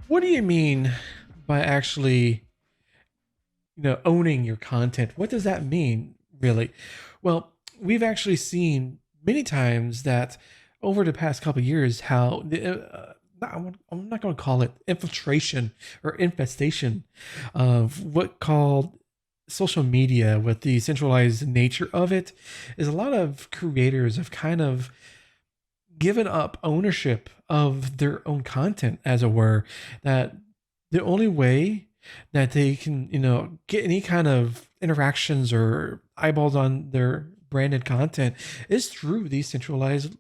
What do you mean by actually, owning your content? What does that mean, really? Well, we've actually seen many times that over the past couple of years how I'm not going to call it infiltration or infestation of what called social media with the centralized nature of it is a lot of creators have kind of given up ownership of their own content, as it were, that the only way that they can, get any kind of interactions or eyeballs on their branded content is through these centralized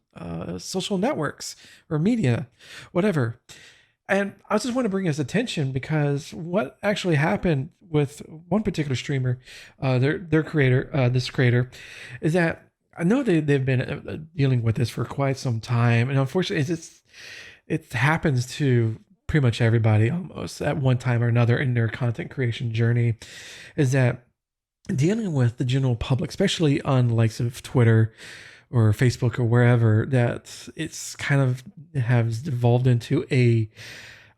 social networks or media, whatever. And I just want to bring his attention because what actually happened with one particular streamer, their creator, this creator, is that I know they've been dealing with this for quite some time, and unfortunately, it happens to pretty much everybody almost at one time or another in their content creation journey. Is that dealing with the general public, especially on the likes of Twitter or Facebook or wherever, that it's kind of has evolved into a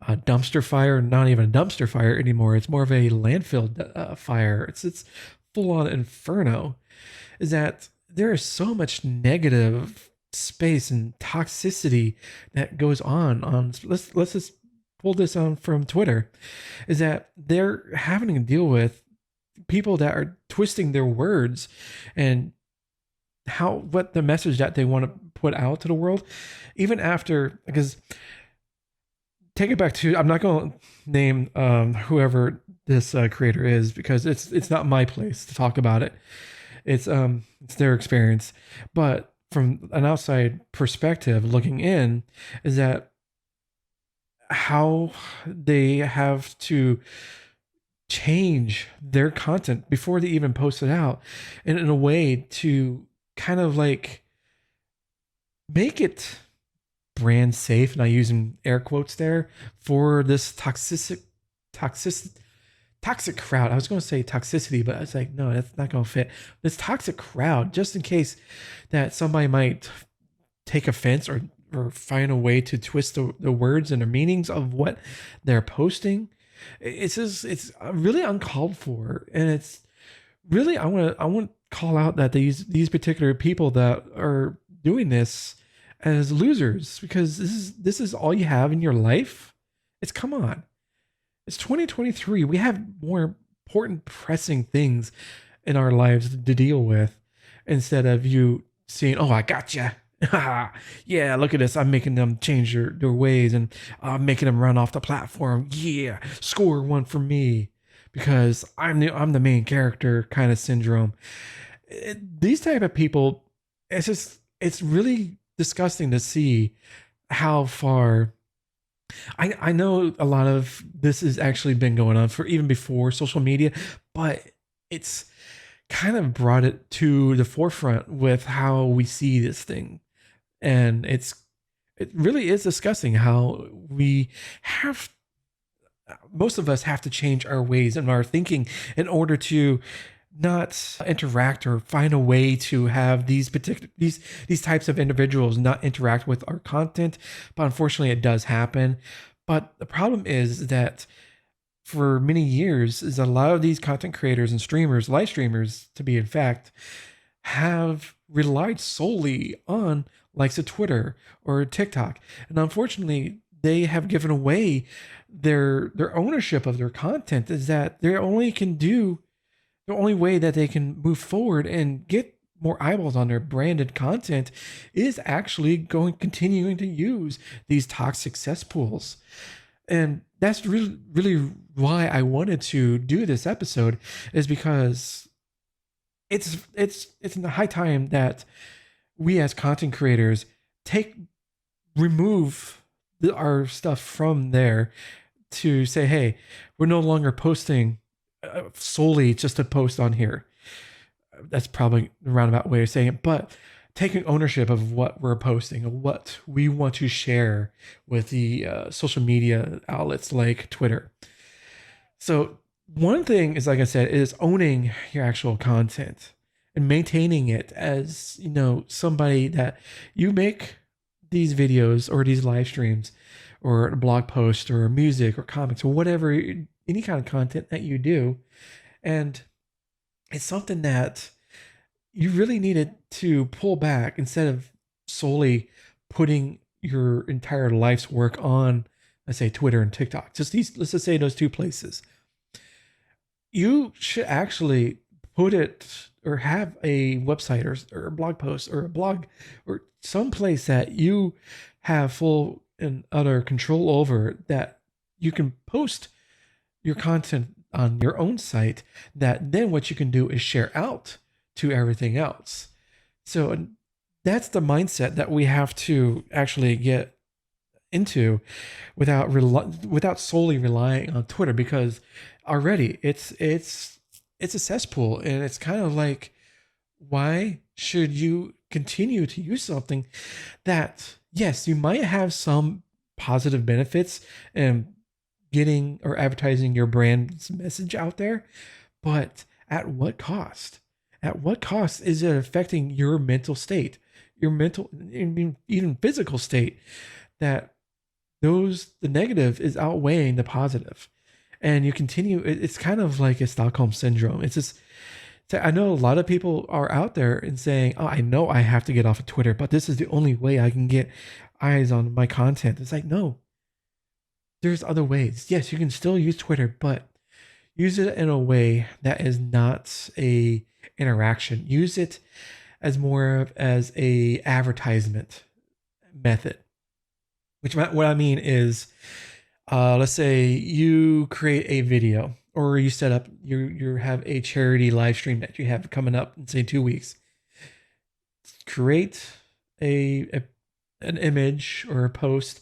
dumpster fire, not even a dumpster fire anymore. It's more of a landfill fire. It's full on inferno. Is that there is so much negative space and toxicity that goes on. Let's just pull this on from Twitter. Is that they're having to deal with people that are twisting their words and how what the message that they want to put out to the world, even after because take it back to I'm not going to name whoever this creator is because it's not my place to talk about it. It's their experience, but from an outside perspective looking in, is that how they have to change their content before they even post it out, and in a way to kind of like make it brand safe, and I using air quotes there for this toxic toxic crowd. I was going to say toxicity, but I was like, no, that's not going to fit. This toxic crowd, just in case that somebody might take offense or find a way to twist the words and the meanings of what they're posting. It's really uncalled for, and it's really I want to call out that these particular people that are doing this as losers because this is all you have in your life. It's come on. It's 2023. We have more important, pressing things in our lives to deal with instead of you seeing, oh, I got you. Yeah, look at this. I'm making them change their ways and I'm making them run off the platform. Yeah, score one for me because I'm the main character kind of syndrome. These type of people, it's really disgusting to see how far I know a lot of this has actually been going on for even before social media, but it's kind of brought it to the forefront with how we see this thing. And it really is disgusting how we have most of us have to change our ways and our thinking in order to not interact or find a way to have these types of individuals not interact with our content, but unfortunately it does happen. But the problem is that for many years is a lot of these content creators and streamers, live streamers to be in fact, have relied solely on likes of Twitter or TikTok, and unfortunately they have given away their ownership of their content. Is that they only can do the only way that they can move forward and get more eyeballs on their branded content is actually going continuing to use these toxic cesspools. And that's really why I wanted to do this episode is because it's in the high time that we as content creators take remove our stuff from there to say, hey, we're no longer posting solely just to post on here. That's probably the roundabout way of saying it, but taking ownership of what we're posting, of what we want to share with the social media outlets like Twitter. So one thing is, like I said, is owning your actual content and maintaining it as somebody that you make these videos or these live streams or a blog post or music or comics or whatever, any kind of content that you do. And it's something that you really needed to pull back instead of solely putting your entire life's work on, let's say, Twitter and TikTok. Just these, let's just say those two places. You should actually put it or have a website or a blog post or a blog or some place that you have full and utter control over, that you can post your content on your own site, that then what you can do is share out to everything else. So that's the mindset that we have to actually get into without solely relying on Twitter, because already it's a cesspool, and it's kind of like, why should you continue to use something that, yes, you might have some positive benefits and getting or advertising your brand's message out there, but at what cost? At what cost is it affecting your mental state, your mental, even physical state? That the negative is outweighing the positive, and you continue. It's kind of like a Stockholm syndrome. It's just, so I know a lot of people are out there and saying, "Oh, I know I have to get off of Twitter, but this is the only way I can get eyes on my content." It's like, no, there's other ways. Yes, you can still use Twitter, but use it in a way that is not a interaction. Use it as more of as a advertisement method. Which, what I mean is, let's say you create a video, or you set up, you have a charity live stream that you have coming up in say 2 weeks. Create a an image or a post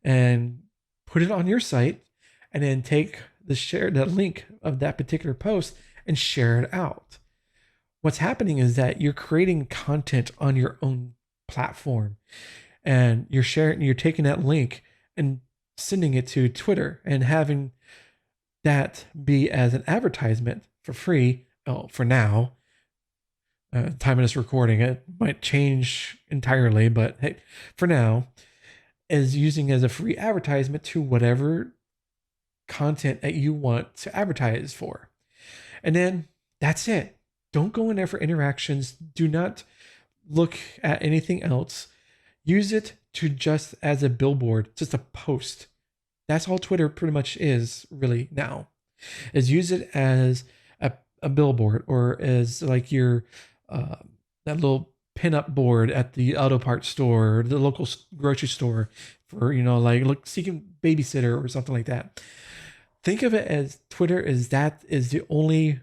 and put it on your site, and then take the link of that particular post and share it out. What's happening is that you're creating content on your own platform, and you're taking that link and sending it to Twitter and having that be as an advertisement for free. Oh, for now, time of this recording, it might change entirely, but hey, for now, is using as a free advertisement to whatever content that you want to advertise for. And then that's it. Don't go in there for interactions. Do not look at anything else. Use it to just as a billboard, just a post. That's all Twitter pretty much is really now. Is use it as a billboard, or as like your that little pin-up board at the auto parts store, or the local grocery store, for like look seeking babysitter or something like that. Think of it as Twitter is the only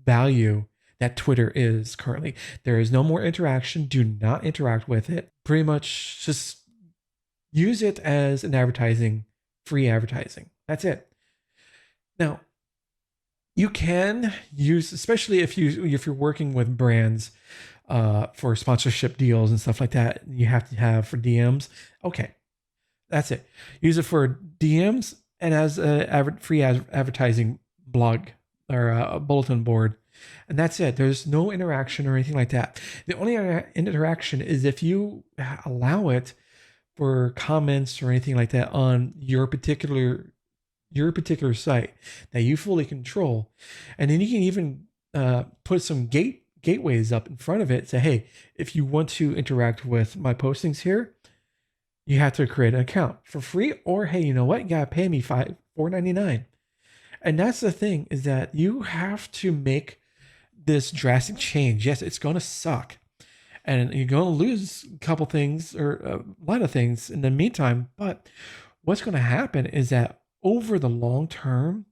value that Twitter is currently. There is no more interaction. Do not interact with it. Pretty much just use it as an free advertising. That's it. Now, you can use, especially if you're working with brands for sponsorship deals and stuff like that, you have to have for DMs. Okay, that's it. Use it for DMs and as a free advertising blog or a bulletin board. And that's it. There's no interaction or anything like that. The only interaction is if you allow it for comments or anything like that on your particular site that you fully control. And then you can even put some gateways up in front of it. Say, hey, if you want to interact with my postings here, you have to create an account for free, or hey, you know what? You gotta pay me $4.99. And that's the thing, is that you have to make this drastic change. Yes, it's gonna suck, and you're gonna lose a couple things or a lot of things in the meantime. But what's gonna happen is that over the long term,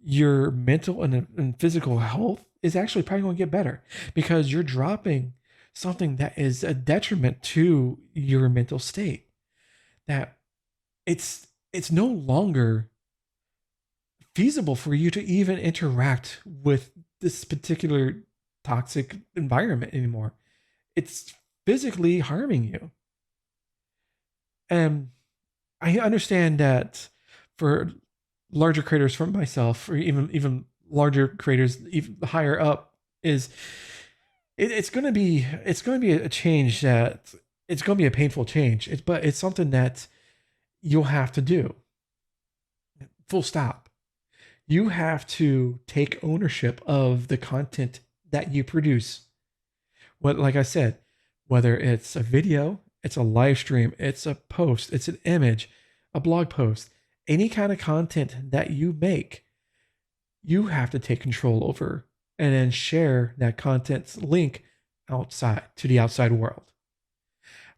your mental and physical health is actually probably going to get better, because you're dropping something that is a detriment to your mental state. That it's no longer feasible for you to even interact with this particular toxic environment anymore. It's physically harming you. And I understand that for larger creators, from myself, or even larger creators, even higher up, is it's going to be a change that it's going to be a painful change. But it's something that you'll have to do. Full stop. You have to take ownership of the content that you produce. What, like I said, whether it's a video, it's a live stream, it's a post, it's an image, a blog post, any kind of content that you make, you have to take control over and then share that content's link outside to the outside world.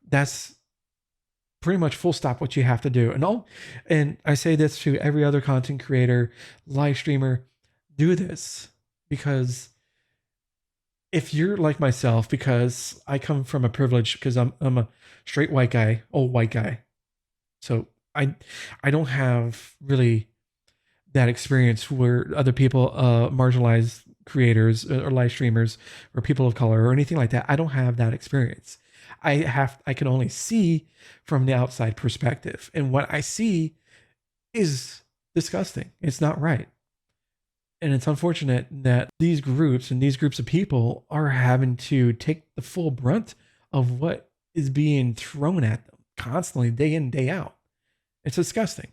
That's pretty much full stop what you have to do. And I say this to every other content creator, live streamer, do this because if you're like myself, because I come from a privilege, because I'm a straight white guy, old white guy. So I don't have really that experience where other people, marginalized creators or live streamers or people of color or anything like that. I don't have that experience. I can only see from the outside perspective. And what I see is disgusting. It's not right. And it's unfortunate that these groups and these groups of people are having to take the full brunt of what is being thrown at them constantly, day in, day out. It's disgusting.